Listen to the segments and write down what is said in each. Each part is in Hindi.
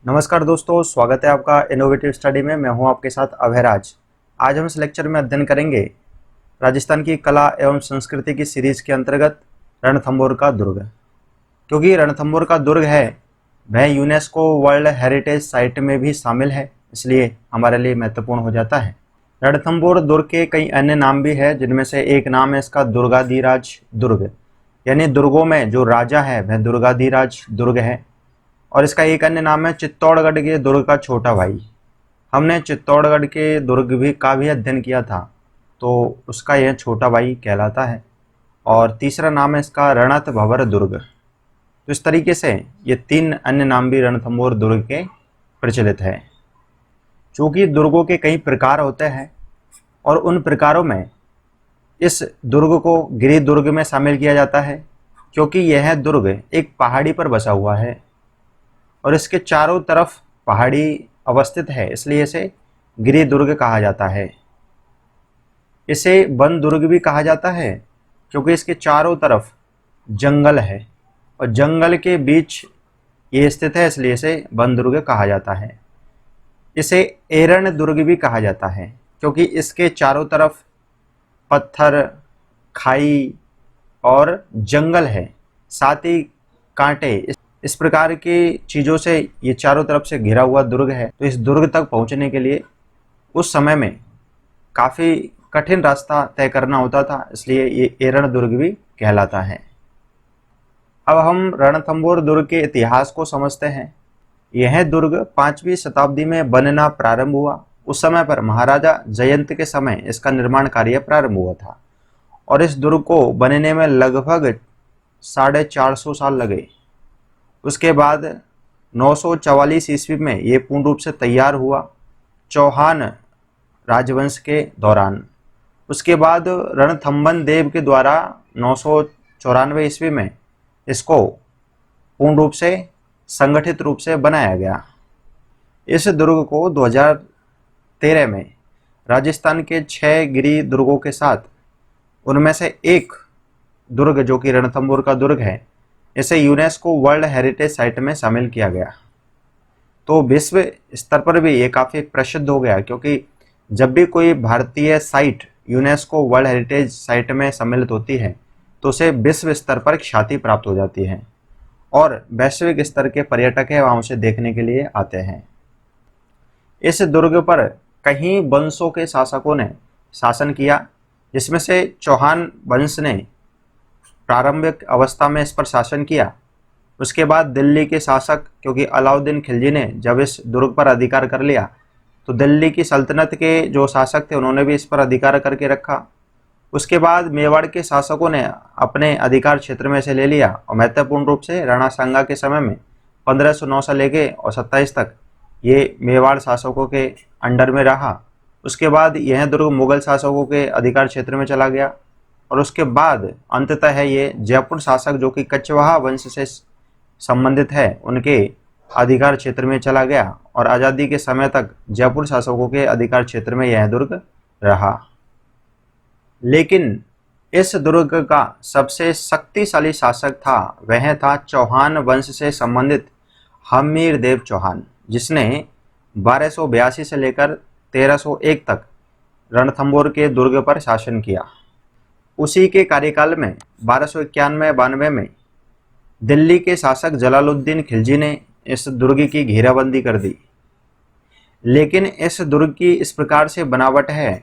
नमस्कार दोस्तों, स्वागत है आपका इनोवेटिव स्टडी में। मैं हूं आपके साथ अभयराज। आज हम इस लेक्चर में अध्ययन करेंगे राजस्थान की कला एवं संस्कृति की सीरीज के अंतर्गत रणथंभौर का दुर्ग। क्योंकि रणथंभौर का दुर्ग है वह यूनेस्को वर्ल्ड हेरिटेज साइट में भी शामिल है, इसलिए हमारे लिए महत्वपूर्ण हो जाता है। रणथंभौर दुर्ग के कई अन्य नाम भी है, जिनमें से एक नाम है इसका दुर्गाधिराज दुर्ग, यानी दुर्गों में जो राजा है वह दुर्गाधिराज दुर्ग है। और इसका एक अन्य नाम है चित्तौड़गढ़ के दुर्ग का छोटा भाई। हमने चित्तौड़गढ़ के दुर्ग का भी अध्ययन किया था, तो उसका यह छोटा भाई कहलाता है। और तीसरा नाम है इसका रणथंभौर दुर्ग। तो इस तरीके से ये तीन अन्य नाम भी रणथंभौर दुर्ग के प्रचलित है। चूँकि दुर्गों के कई प्रकार होते हैं और उन प्रकारों में इस दुर्ग को गिरि दुर्ग में शामिल किया जाता है, क्योंकि यह दुर्ग एक पहाड़ी पर बसा हुआ है और इसके चारों तरफ पहाड़ी अवस्थित है, इसलिए इसे गिरि दुर्ग कहा जाता है। इसे वन दुर्ग भी कहा जाता है क्योंकि इसके चारों तरफ जंगल है और जंगल के बीच ये स्थित है, इसलिए इसे वन दुर्ग कहा जाता है। इसे एरण दुर्ग भी कहा जाता है क्योंकि इसके चारों तरफ पत्थर, खाई और जंगल है, साथ ही कांटे, इस प्रकार की चीज़ों से ये चारों तरफ से घिरा हुआ दुर्ग है। तो इस दुर्ग तक पहुंचने के लिए उस समय में काफ़ी कठिन रास्ता तय करना होता था, इसलिए ये एरण दुर्ग भी कहलाता है। अब हम रणथंभौर दुर्ग के इतिहास को समझते हैं। यह दुर्ग 5वीं शताब्दी में बनना प्रारंभ हुआ। उस समय पर महाराजा जयंत के समय इसका निर्माण कार्य प्रारंभ हुआ था और इस दुर्ग को बनने में लगभग 450 साल लगे। उसके बाद 944 ईस्वी में ये पूर्ण रूप से तैयार हुआ, चौहान राजवंश के दौरान। उसके बाद रणथंभन देव के द्वारा 994 ईस्वी में इसको पूर्ण रूप से संगठित रूप से बनाया गया। इस दुर्ग को 2013 में राजस्थान के 6 गिरि दुर्गों के साथ उनमें से एक दुर्ग जो कि रणथंभौर का दुर्ग है, इसे यूनेस्को वर्ल्ड हेरिटेज साइट में शामिल किया गया। तो विश्व स्तर पर भी ये काफ़ी प्रसिद्ध हो गया, क्योंकि जब भी कोई भारतीय site UNESCO world heritage site में सम्मिलित होती है तो उसे विश्व स्तर पर ख्याति प्राप्त हो जाती है और वैश्विक स्तर के पर्यटक है वहाँ उसे देखने के लिए आते हैं। इस दुर्ग पर कई वंशों के शासकों ने शासन किया, जिसमें से चौहान वंश ने प्रारंभिक अवस्था में इस पर शासन किया। उसके बाद दिल्ली के शासक, क्योंकि अलाउद्दीन खिलजी ने जब इस दुर्ग पर अधिकार कर लिया तो दिल्ली की सल्तनत के जो शासक थे उन्होंने भी इस पर अधिकार करके रखा। उसके बाद मेवाड़ के शासकों ने अपने अधिकार क्षेत्र में से ले लिया और महत्वपूर्ण रूप से राणा सांगा के समय में 1509 से लेके और 27 तक ये मेवाड़ शासकों के अंडर में रहा। उसके बाद यह दुर्ग मुगल शासकों के अधिकार क्षेत्र में चला गया और उसके बाद अंततः है ये जयपुर शासक जो कि कछवाहा वंश से संबंधित है उनके अधिकार क्षेत्र में चला गया और आज़ादी के समय तक जयपुर शासकों के अधिकार क्षेत्र में यह दुर्ग रहा। लेकिन इस दुर्ग का सबसे शक्तिशाली शासक था वह था चौहान वंश से संबंधित हम्मीर देव चौहान, जिसने 1282 से लेकर 1301 तक रणथंभौर के दुर्ग पर शासन किया। उसी के कार्यकाल में 1291-92 में दिल्ली के शासक जलालुद्दीन खिलजी ने इस दुर्ग की घेराबंदी कर दी। लेकिन इस दुर्ग की इस प्रकार से बनावट है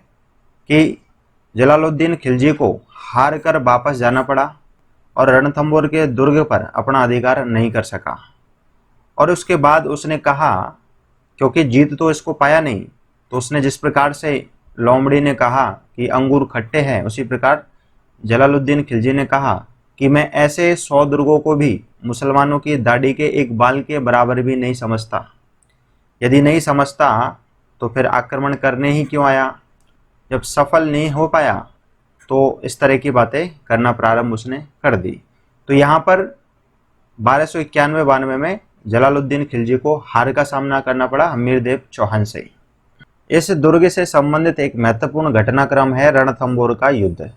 कि जलालुद्दीन खिलजी को हार कर वापस जाना पड़ा और रणथंभौर के दुर्ग पर अपना अधिकार नहीं कर सका। और उसके बाद उसने कहा, क्योंकि जीत तो इसको पाया नहीं, तो उसने जिस प्रकार से लोमड़ी ने कहा कि अंगूर खट्टे हैं, उसी प्रकार जलालुद्दीन खिलजी ने कहा कि मैं ऐसे 100 दुर्गों को भी मुसलमानों की दाढ़ी के एक बाल के बराबर भी नहीं समझता। यदि नहीं समझता तो फिर आक्रमण करने ही क्यों आया। जब सफल नहीं हो पाया तो इस तरह की बातें करना प्रारंभ उसने कर दी। तो यहाँ पर 1291-92 में जलालुद्दीन खिलजी को हार का सामना करना पड़ा हम्मीर देव चौहान से। इस दुर्ग से संबंधित एक महत्वपूर्ण घटनाक्रम है रणथंभौर का युद्ध।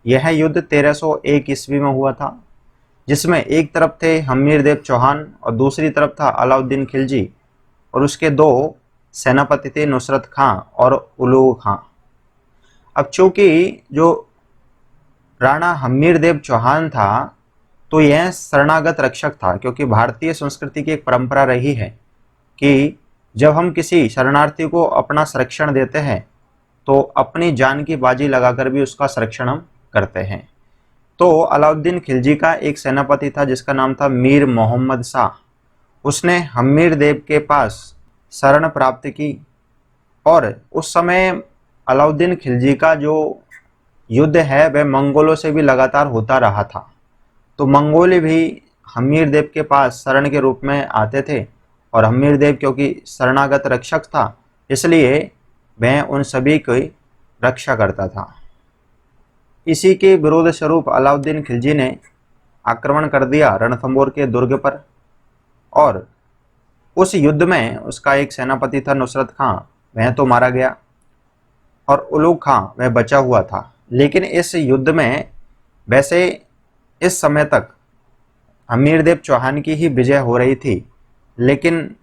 यह युद्ध 1301 ईस्वी में हुआ था, जिसमें एक तरफ थे हम्मीर देव चौहान और दूसरी तरफ था अलाउद्दीन खिलजी, और उसके 2 सेनापति थे, नुसरत खां और उलूग खां। अब चूंकि जो राणा हम्मीरदेव चौहान था तो यह शरणागत रक्षक था, क्योंकि भारतीय संस्कृति की एक परंपरा रही है कि जब हम किसी शरणार्थी को अपना संरक्षण देते हैं तो अपनी जान की बाजी लगाकर भी उसका संरक्षण हम करते हैं। तो अलाउद्दीन खिलजी का एक सेनापति था जिसका नाम था मीर मोहम्मद शाह। उसने हम्मीर देव के पास शरण प्राप्त की और उस समय अलाउद्दीन खिलजी का जो युद्ध है वह मंगोलों से भी लगातार होता रहा था। तो मंगोली भी हम्मीर देव के पास शरण के रूप में आते थे और हम्मीर देव क्योंकि शरणागत रक्षक था इसलिए वह उन सभी की रक्षा करता था। इसी के विरोध स्वरूप अलाउद्दीन खिलजी ने आक्रमण कर दिया रणथंबोर के दुर्ग पर और उस युद्ध में उसका एक सेनापति था नुसरत खां, वह तो मारा गया और उलूग खां वह बचा हुआ था। लेकिन इस युद्ध में वैसे इस समय तक हम्मीरदेव चौहान की ही विजय हो रही थी, लेकिन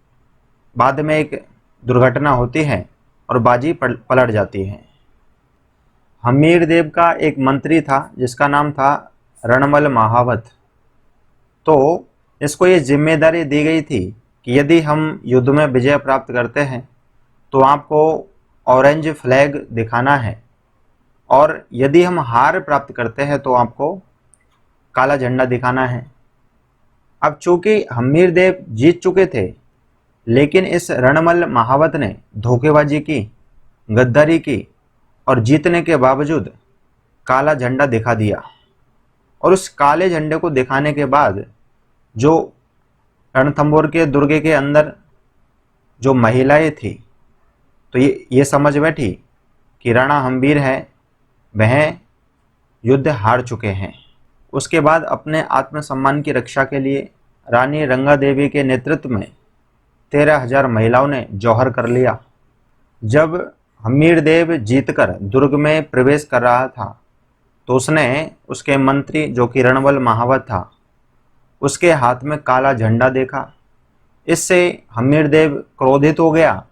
बाद में एक दुर्घटना होती है और बाजी पलट जाती है। हम्मीरदेव का एक मंत्री था जिसका नाम था रणमल महावत। तो इसको ये जिम्मेदारी दी गई थी कि यदि हम युद्ध में विजय प्राप्त करते हैं तो आपको ऑरेंज फ्लैग दिखाना है और यदि हम हार प्राप्त करते हैं तो आपको काला झंडा दिखाना है। अब चूंकि हम्मीरदेव जीत चुके थे लेकिन इस रणमल महावत ने धोखेबाजी की, गद्दारी की और जीतने के बावजूद काला झंडा दिखा दिया। और उस काले झंडे को दिखाने के बाद जो रणथंबोर के दुर्ग के अंदर जो महिलाएं थी तो ये समझ बैठी कि राणा हम्मीर है वह युद्ध हार चुके हैं। उसके बाद अपने आत्मसम्मान की रक्षा के लिए रानी रंगा देवी के नेतृत्व में 13,000 महिलाओं ने जौहर कर लिया। जब हम्मीरदेव जीतकर दुर्ग में प्रवेश कर रहा था तो उसने उसके मंत्री जो कि रणमल महावत था उसके हाथ में काला झंडा देखा। इससे हम्मीरदेव क्रोधित हो गया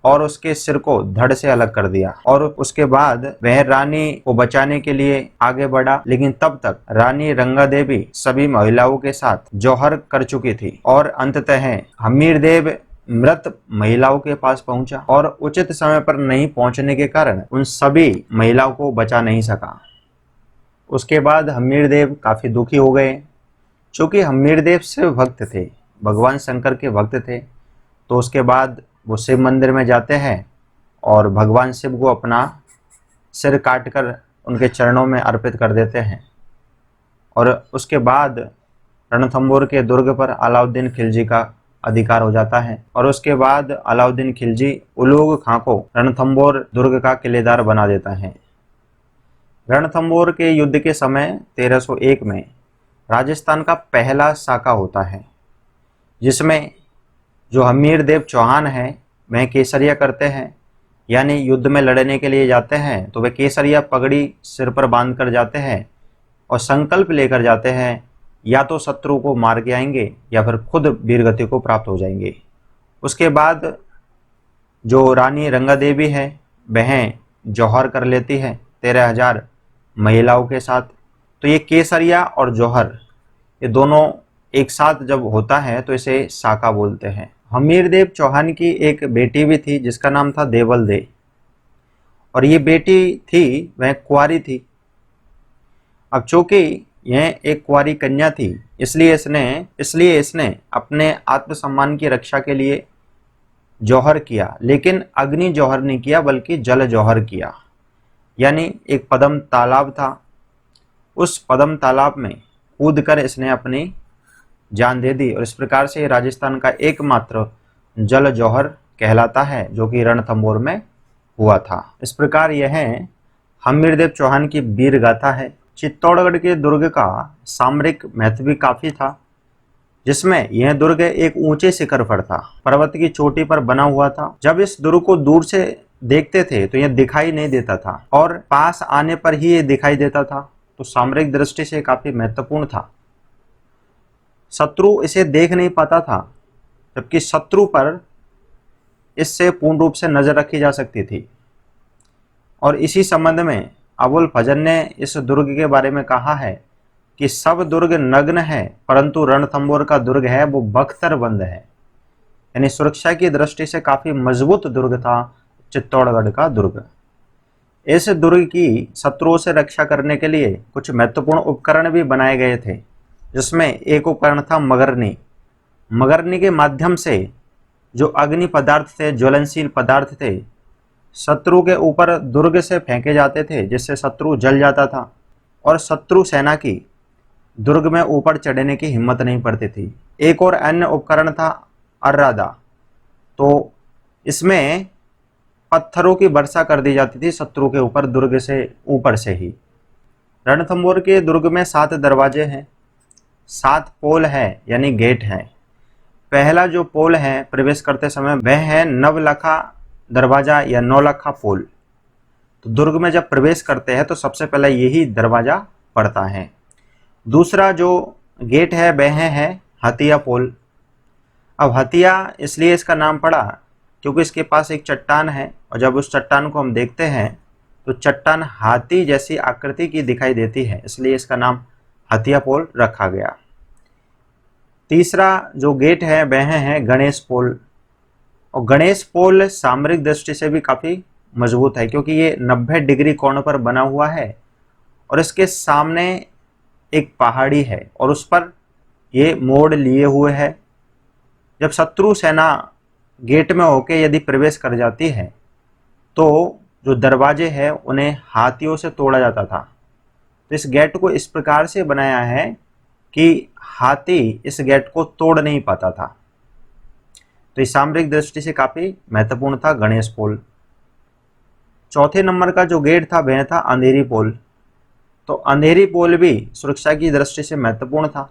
और उसके सिर को धड़ से अलग कर दिया और उसके बाद वह रानी को बचाने के लिए आगे बढ़ा। लेकिन तब तक रानी रंगा देवी सभी महिलाओं के साथ जौहर कर चुकी थी और अंततः हम्मीरदेव मृत महिलाओं के पास पहुंचा और उचित समय पर नहीं पहुंचने के कारण उन सभी महिलाओं को बचा नहीं सका। उसके बाद हम्मीरदेव काफी दुखी हो गए। चूंकि हम्मीरदेव शिव भक्त थे, भगवान शंकर के भक्त थे, तो उसके बाद वो शिव मंदिर में जाते हैं और भगवान शिव को अपना सिर काटकर उनके चरणों में अर्पित कर देते हैं। और उसके बाद रणथंबोर के दुर्ग पर अलाउद्दीन खिलजी का अधिकार हो जाता है और उसके बाद अलाउद्दीन खिलजी उलूग खां को रणथंबोर दुर्ग का किलेदार बना देता है। रणथंबोर के युद्ध के समय 1301 में राजस्थान का पहला साका होता है जिसमें जो हम्मीरदेव चौहान हैं वह केसरिया करते हैं, यानी युद्ध में लड़ने के लिए जाते हैं तो वे केसरिया पगड़ी सिर पर बांध कर जाते हैं और संकल्प लेकर जाते हैं या तो शत्रु को मार के आएंगे या फिर खुद वीरगति को प्राप्त हो जाएंगे। उसके बाद जो रानी रंगा देवी है वह जौहर कर लेती है 13,000 महिलाओं के साथ। तो ये केसरिया और जौहर ये दोनों एक साथ जब होता है तो इसे साका बोलते हैं। हम्मीरदेव चौहान की एक बेटी भी थी जिसका नाम था देवल दे और ये बेटी थी वह कुंवारी थी। अब चूंकि यह एक कुंवारी कन्या थी इसलिए इसने अपने आत्मसम्मान की रक्षा के लिए जौहर किया, लेकिन अग्नि जौहर नहीं किया बल्कि जल जौहर किया। यानी एक पद्म तालाब था, उस पद्म तालाब में कूदकर इसने अपनी जान दे दी और इस प्रकार से राजस्थान का एकमात्र जल जौहर कहलाता है जो कि रणथंबोर में हुआ था। इस प्रकार यह हम्मीरदेव चौहान की वीर गाथा है। चित्तौड़गढ़ के दुर्ग का सामरिक महत्व भी काफी था, जिसमें यह दुर्ग एक ऊंचे शिखर पर था, पर्वत की चोटी पर बना हुआ था। जब इस दुर्ग को दूर से देखते थे तो यह दिखाई नहीं देता था और पास आने पर ही ये दिखाई देता था, तो सामरिक दृष्टि से काफी महत्वपूर्ण था। शत्रु इसे देख नहीं पाता था, जबकि शत्रु पर इससे पूर्ण रूप से नजर रखी जा सकती थी। और इसी संबंध में अबुल फजल ने इस दुर्ग के बारे में कहा है कि सब दुर्ग नग्न है, परंतु रणथंभौर का दुर्ग है वो बख्तरबंद है। यानी सुरक्षा की दृष्टि से काफी मजबूत दुर्ग था चित्तौड़गढ़ का दुर्ग। इस दुर्ग की शत्रुओं से रक्षा करने के लिए कुछ महत्वपूर्ण उपकरण भी बनाए गए थे, जिसमें एक उपकरण था मगरनी। मगरनी के माध्यम से जो अग्नि पदार्थ थे, ज्वलनशील पदार्थ थे, शत्रु के ऊपर दुर्ग से फेंके जाते थे, जिससे शत्रु जल जाता था और शत्रु सेना की दुर्ग में ऊपर चढ़ने की हिम्मत नहीं पड़ती थी। एक और अन्य उपकरण था अर्रादा। तो इसमें पत्थरों की वर्षा कर दी जाती थी शत्रु के ऊपर दुर्ग से ऊपर से ही। रणथंभौर के दुर्ग में 7 दरवाजे हैं, 7 पोल है यानी गेट हैं। पहला जो पोल है प्रवेश करते समय वह है नवलखा दरवाजा या नौलखा पोल। तो दुर्ग में जब प्रवेश करते हैं तो सबसे पहले यही दरवाजा पड़ता है। दूसरा जो गेट है वह है हथिया पोल। अब हथिया इसलिए इसका नाम पड़ा क्योंकि इसके पास एक चट्टान है और जब उस चट्टान को हम देखते हैं तो चट्टान हाथी जैसी आकृति की दिखाई देती है, इसलिए इसका नाम हथिया पोल रखा गया। तीसरा जो गेट है वह है गणेश पोल। और गणेश पोल सामरिक दृष्टि से भी काफी मजबूत है क्योंकि ये 90 डिग्री कोण पर बना हुआ है और इसके सामने एक पहाड़ी है और उस पर ये मोड़ लिए हुए है। जब शत्रु सेना गेट में होके यदि प्रवेश कर जाती है तो जो दरवाजे हैं उन्हें हाथियों से तोड़ा जाता था। तो इस गेट को इस प्रकार से बनाया है कि हाथी इस गेट को तोड़ नहीं पाता था। तो इस सामरिक दृष्टि से काफी महत्वपूर्ण था गणेश पोल। चौथे नंबर का जो गेट था वह था अंधेरी पोल। तो अंधेरी पोल भी सुरक्षा की दृष्टि से महत्वपूर्ण था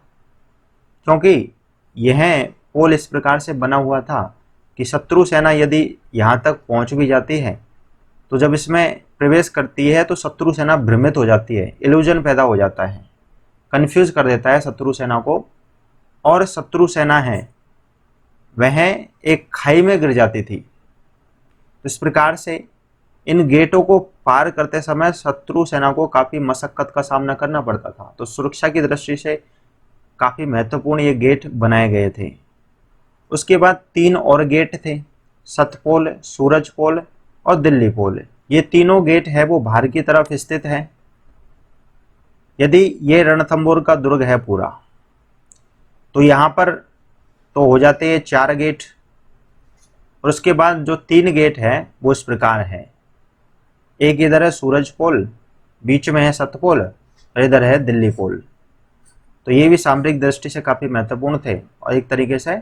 क्योंकि यह पोल इस प्रकार से बना हुआ था कि शत्रु सेना यदि यहाँ तक पहुँच भी जाती है तो जब इसमें प्रवेश करती है तो शत्रु सेना भ्रमित हो जाती है, इल्यूजन पैदा हो जाता है, कंफ्यूज कर देता है शत्रु सेना को और शत्रु सेना है वह एक खाई में गिर जाती थी। तो इस प्रकार से इन गेटों को पार करते समय शत्रु सेना को काफी मशक्कत का सामना करना पड़ता था। तो सुरक्षा की दृष्टि से काफी महत्वपूर्ण ये गेट बनाए गए थे। उसके बाद 3 और गेट थे, सतपोल, सूरज पोल और दिल्ली पोल। ये तीनों गेट है वो बाहर की तरफ स्थित है। यदि ये रणथंभौर का दुर्ग है पूरा तो यहाँ पर तो हो जाते हैं 4 गेट और उसके बाद जो 3 गेट है वो इस प्रकार है। एक इधर है सूरज पोल, बीच में है सतपोल और इधर है दिल्ली पोल। तो ये भी सामरिक दृष्टि से काफी महत्वपूर्ण थे और एक तरीके से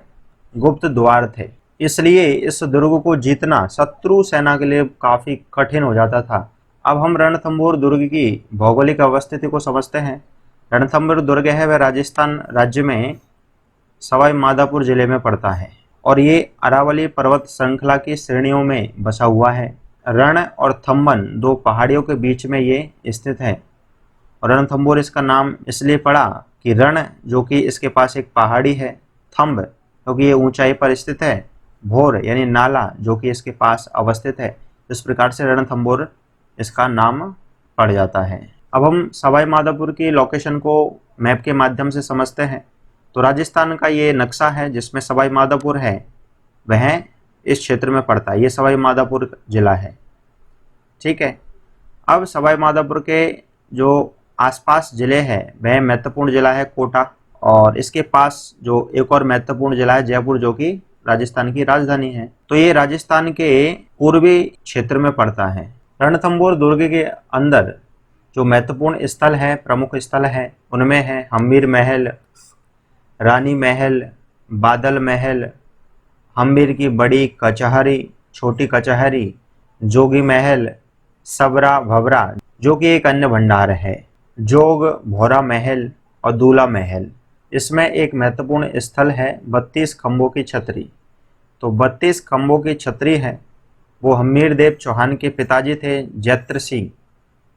गुप्त द्वार थे, इसलिए इस दुर्ग को जीतना शत्रु सेना के लिए काफी कठिन हो जाता था। अब हम रणथंभौर दुर्ग की भौगोलिक अवस्थिति को समझते हैं। रणथंभौर दुर्ग है वह राजस्थान राज्य में सवाई माधोपुर जिले में पड़ता है और ये अरावली पर्वत श्रृंखला की श्रेणियों में बसा हुआ है। रण और थम्बन 2 पहाड़ियों के बीच में ये स्थित है और रणथंभौर इसका नाम इसलिए पड़ा कि रण जो कि इसके पास एक पहाड़ी है, थंब क्योंकि ये ऊंचाई पर स्थित है, भौर यानी नाला जो कि इसके पास अवस्थित है। इस प्रकार से रणथंभौर इसका नाम पड़ जाता है। अब हम सवाई माधोपुर की लोकेशन को मैप के माध्यम से समझते हैं। तो राजस्थान का ये नक्शा है जिसमें सवाई माधोपुर है वह इस क्षेत्र में पड़ता है। ये सवाई माधोपुर जिला है, ठीक है। अब सवाई माधोपुर के जो आसपास जिले हैं वह महत्वपूर्ण जिला है कोटा और इसके पास जो एक और महत्वपूर्ण जिला है जयपुर जो कि राजस्थान की राजधानी है। तो ये राजस्थान के पूर्वी क्षेत्र में पड़ता है। रणथंभौर दुर्ग के अंदर जो महत्वपूर्ण स्थल है, प्रमुख स्थल है, उनमें है हम्बीर महल, रानी महल, बादल महल, हम्बीर की बड़ी कचहरी, छोटी कचहरी, जोगी महल, सबरा भवरा जो कि एक अन्य भंडार है, जोग भौरा महल और दूला महल। इसमें एक महत्वपूर्ण स्थल है 32 खंभों की छतरी। तो 32 खंभों की छतरी है वो हम्मीर देव चौहान के पिताजी थे जैत्र सिंह।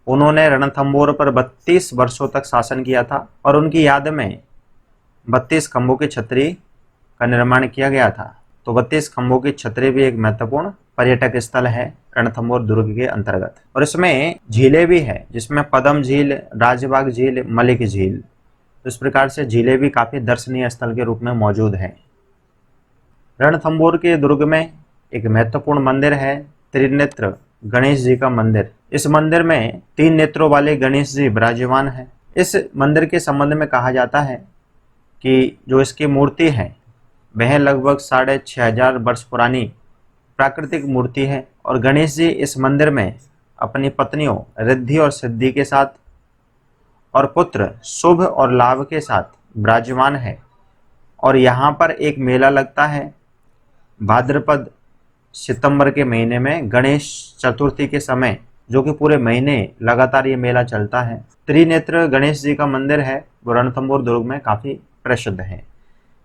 उन्होंने रणथंभौर पर 32 वर्षों तक शासन किया था और उनकी याद में 32 खंभों की छतरी का निर्माण किया गया था। तो 32 खंभों की छतरी भी एक महत्वपूर्ण पर्यटक स्थल है रणथंभौर दुर्ग के अंतर्गत। और इसमें झीलें भी है, जिसमें पदम झील, राजबाग झील, मलिक झील। तो इस प्रकार से झीलें भी काफी दर्शनीय स्थल के रूप में मौजूद हैं। रणथंभौर के दुर्ग में एक महत्वपूर्ण मंदिर है त्रिनेत्र गणेश जी का मंदिर। इस मंदिर में 3 नेत्रों वाले गणेश जी विराजमान हैं। इस मंदिर के संबंध में कहा जाता है कि जो इसकी मूर्ति है वह लगभग 6500 वर्ष पुरानी प्राकृतिक मूर्ति है और गणेश जी इस मंदिर में अपनी पत्नियों रिद्धि और सिद्धि के साथ और पुत्र शुभ और लाभ के साथ विराजमान है। और यहाँ पर एक मेला लगता है भाद्रपद सितंबर के महीने में गणेश चतुर्थी के समय, जो कि पूरे महीने लगातार ये मेला चलता है। त्रिनेत्र गणेश जी का मंदिर है वो रणथंभौर दुर्ग में काफी प्रसिद्ध है।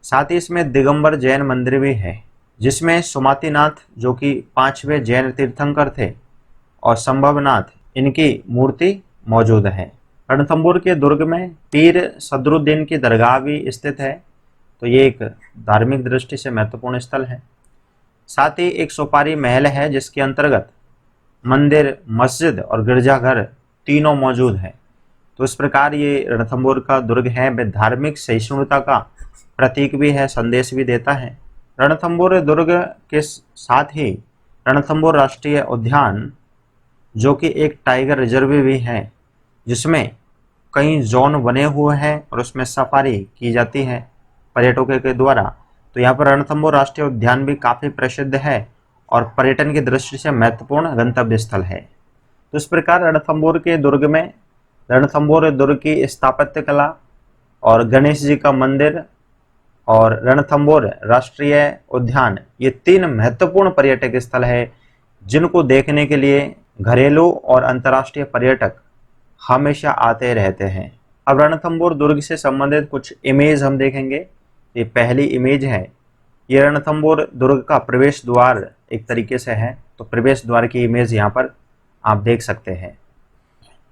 साथ ही इसमें दिगंबर जैन मंदिर भी है, जिसमें सुमातीनाथ जो कि 5वें जैन तीर्थंकर थे और संभवनाथ इनकी मूर्ति मौजूद है। रणथंभौर के दुर्ग में पीर सदरुद्दीन की दरगाह भी स्थित है, तो ये एक धार्मिक दृष्टि से महत्वपूर्ण स्थल है। साथ ही एक सोपारी महल है जिसके अंतर्गत मंदिर, मस्जिद और गिरजाघर तीनों मौजूद है। तो इस प्रकार ये रणथंभौर का दुर्ग है वह धार्मिक सहिष्णुता का प्रतीक भी है, संदेश भी देता है। रणथंभौर दुर्ग के साथ ही रणथंभौर राष्ट्रीय उद्यान जो कि एक टाइगर रिजर्व भी है, जिसमें कई जोन बने हुए हैं और उसमें सफारी की जाती है पर्यटकों के द्वारा। तो यहाँ पर रणथंभौर राष्ट्रीय उद्यान भी काफ़ी प्रसिद्ध है और पर्यटन की दृष्टि से महत्वपूर्ण गंतव्य स्थल है। तो इस प्रकार रणथंभौर के दुर्ग में रणथंभौर दुर्ग की स्थापत्य कला और गणेश जी का मंदिर और रणथंभौर राष्ट्रीय उद्यान, ये 3 महत्वपूर्ण पर्यटक स्थल है जिनको देखने के लिए घरेलू और अंतर्राष्ट्रीय पर्यटक हमेशा आते रहते हैं। अब रणथंभौर दुर्ग से संबंधित कुछ इमेज हम देखेंगे। ये पहली इमेज है, ये रणथंभौर दुर्ग का प्रवेश द्वार एक तरीके से है, तो प्रवेश द्वार की इमेज यहाँ पर आप देख सकते हैं।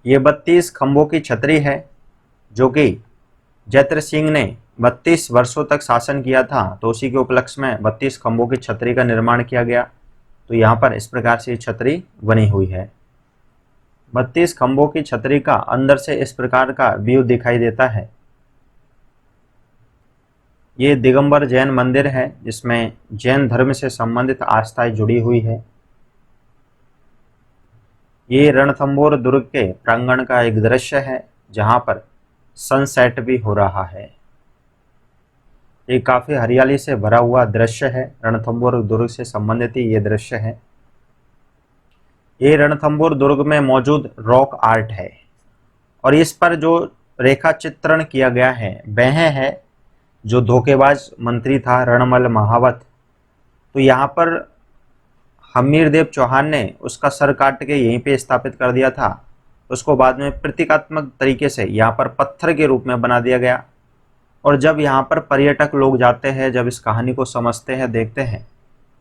ये 32 खंभों की छतरी है जो कि जैत्र सिंह ने 32 वर्षों तक शासन किया था, तो उसी के उपलक्ष्य में 32 खंभों की छतरी का निर्माण किया गया। तो यहाँ पर इस प्रकार से छतरी बनी हुई है। 32 खंभों की छतरी का अंदर से इस प्रकार का व्यू दिखाई देता है। ये दिगंबर जैन मंदिर है जिसमें जैन धर्म से संबंधित आस्थाएं जुड़ी हुई है। ये रणथंभौर दुर्ग के प्रांगण का एक दृश्य है जहां पर सनसेट भी हो रहा है। ये काफी हरियाली से भरा हुआ दृश्य है, रणथंभौर दुर्ग से संबंधित ही ये दृश्य है। ये रणथंभौर दुर्ग में मौजूद रॉक आर्ट है और इस पर जो रेखा चित्रण किया गया है वह है जो धोखेबाज मंत्री था रणमल महावत। तो यहाँ पर हमीरदेव चौहान ने उसका सर काट के यहीं पे स्थापित कर दिया था। उसको बाद में प्रतीकात्मक तरीके से यहाँ पर पत्थर के रूप में बना दिया गया और जब यहाँ पर पर्यटक लोग जाते हैं, जब इस कहानी को समझते हैं, देखते हैं,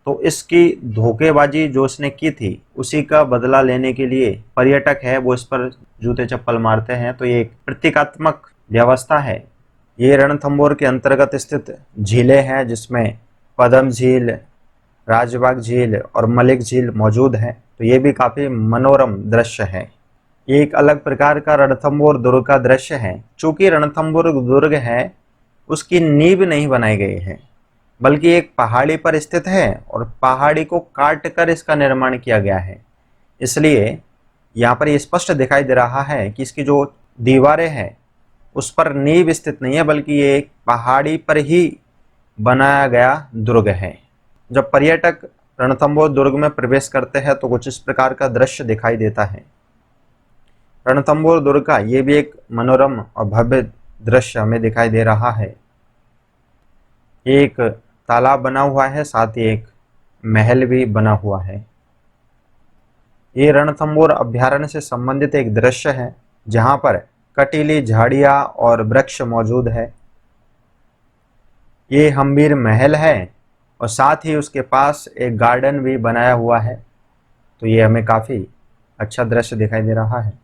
तो इसकी धोखेबाजी जो उसने की थी उसी का बदला लेने के लिए पर्यटक है वो इस पर जूते चप्पल मारते हैं। तो ये एक प्रतीकात्मक व्यवस्था है। ये रणथंभौर के अंतर्गत स्थित झीलें हैं जिसमें पदम झील, राजबाग झील और मलिक झील मौजूद है। तो ये भी काफ़ी मनोरम दृश्य है। ये एक अलग प्रकार का रणथंभौर दुर्ग का दृश्य है। चूँकि रणथंभौर दुर्ग है उसकी नींव नहीं बनाई गई है बल्कि एक पहाड़ी पर स्थित है और पहाड़ी को काट कर इसका निर्माण किया गया है। इसलिए यहाँ पर ये स्पष्ट दिखाई दे रहा है कि इसकी जो दीवारें हैं उस पर नींव स्थित नहीं है बल्कि ये एक पहाड़ी पर ही बनाया गया दुर्ग है। जब पर्यटक रणथंभौर दुर्ग में प्रवेश करते हैं तो कुछ इस प्रकार का दृश्य दिखाई देता है। रणथंभौर दुर्ग का ये भी एक मनोरम और भव्य दृश्य हमें दिखाई दे रहा है। एक तालाब बना हुआ है, साथ ही एक महल भी बना हुआ है। ये रणथंभौर अभ्यारण्य से संबंधित एक दृश्य है जहां पर कटीली झाड़ियां और वृक्ष मौजूद है। ये हम्बीर महल है और साथ ही उसके पास एक गार्डन भी बनाया हुआ है। तो ये हमें काफ़ी अच्छा दृश्य दिखाई दे रहा है।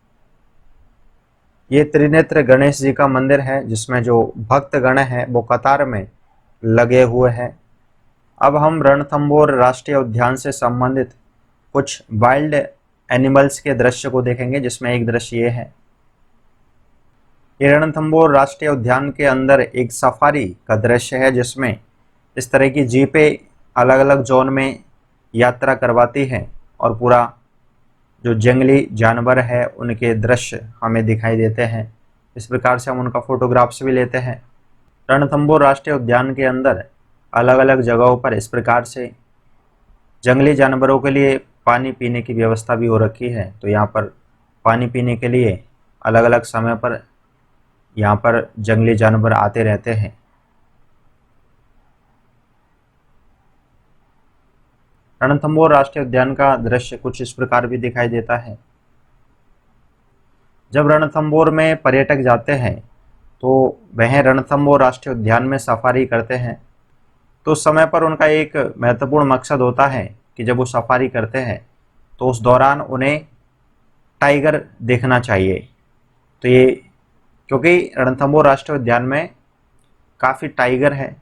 ये त्रिनेत्र गणेश जी का मंदिर है जिसमें जो भक्तगण हैं वो कतार में लगे हुए हैं अब हम रणथंभौर राष्ट्रीय उद्यान से संबंधित कुछ वाइल्ड एनिमल्स के दृश्य को देखेंगे, जिसमें एक दृश्य ये है। ये रणथंभौर राष्ट्रीय उद्यान के अंदर एक सफारी का दृश्य है, जिसमें इस तरह की जीपें अलग अलग जोन में यात्रा करवाती हैं और पूरा जो जंगली जानवर है उनके दृश्य हमें दिखाई देते हैं। इस प्रकार से हम उनका फोटोग्राफ्स भी लेते हैं। रणथंभौर राष्ट्रीय उद्यान के अंदर अलग अलग जगहों पर इस प्रकार से जंगली जानवरों के लिए पानी पीने की व्यवस्था भी हो रखी है। तो यहाँ पर पानी पीने के लिए अलग अलग समय पर यहाँ पर जंगली जानवर आते रहते हैं। रणथंभौर राष्ट्रीय उद्यान का दृश्य कुछ इस प्रकार भी दिखाई देता है। जब रणथंभौर में पर्यटक जाते हैं तो वह रणथंभौर राष्ट्रीय उद्यान में सफारी करते हैं। तो उस समय पर उनका एक महत्वपूर्ण मकसद होता है कि जब वो सफारी करते हैं तो उस दौरान उन्हें टाइगर देखना चाहिए। तो ये क्योंकि रणथंभौर राष्ट्रीय उद्यान में काफ़ी टाइगर है,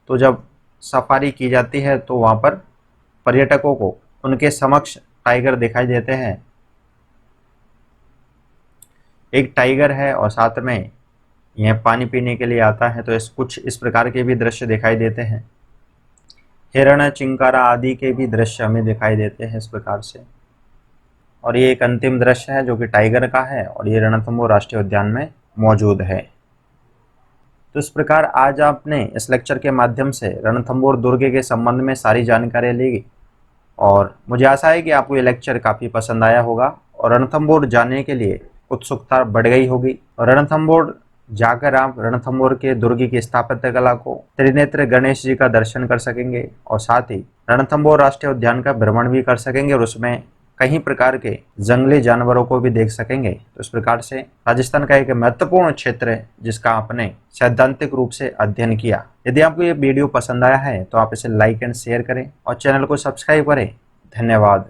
तो जब सफारी की जाती है तो वहाँ पर पर्यटकों को उनके समक्ष टाइगर दिखाई देते हैं। एक टाइगर है और साथ में यह पानी पीने के लिए आता है। तो कुछ इस प्रकार के भी दृश्य दिखाई देते हैं। हिरण, चिंकारा आदि के भी दृश्य हमें दिखाई देते हैं इस प्रकार से। और ये एक अंतिम दृश्य है जो कि टाइगर का है और ये रणथंभौर राष्ट्रीय उद्यान में मौजूद है। तो इस प्रकार आज आपने इस लेक्चर के माध्यम से रणथंभौर दुर्ग के संबंध में सारी जानकारी ली और मुझे आशा है कि आपको ये लेक्चर काफ़ी पसंद आया होगा और रणथंभौर जाने के लिए उत्सुकता बढ़ गई होगी। और रणथंभौर जाकर आप रणथंभौर के दुर्ग की स्थापत्य कला को, त्रिनेत्र गणेश जी का दर्शन कर सकेंगे और साथ ही रणथंभौर राष्ट्रीय उद्यान का भ्रमण भी कर सकेंगे और उसमें कई प्रकार के जंगली जानवरों को भी देख सकेंगे। तो इस प्रकार से राजस्थान का एक महत्वपूर्ण क्षेत्र है जिसका आपने सैद्धांतिक रूप से अध्ययन किया। यदि आपको ये वीडियो पसंद आया है तो आप इसे लाइक एंड शेयर करें और चैनल को सब्सक्राइब करें। धन्यवाद।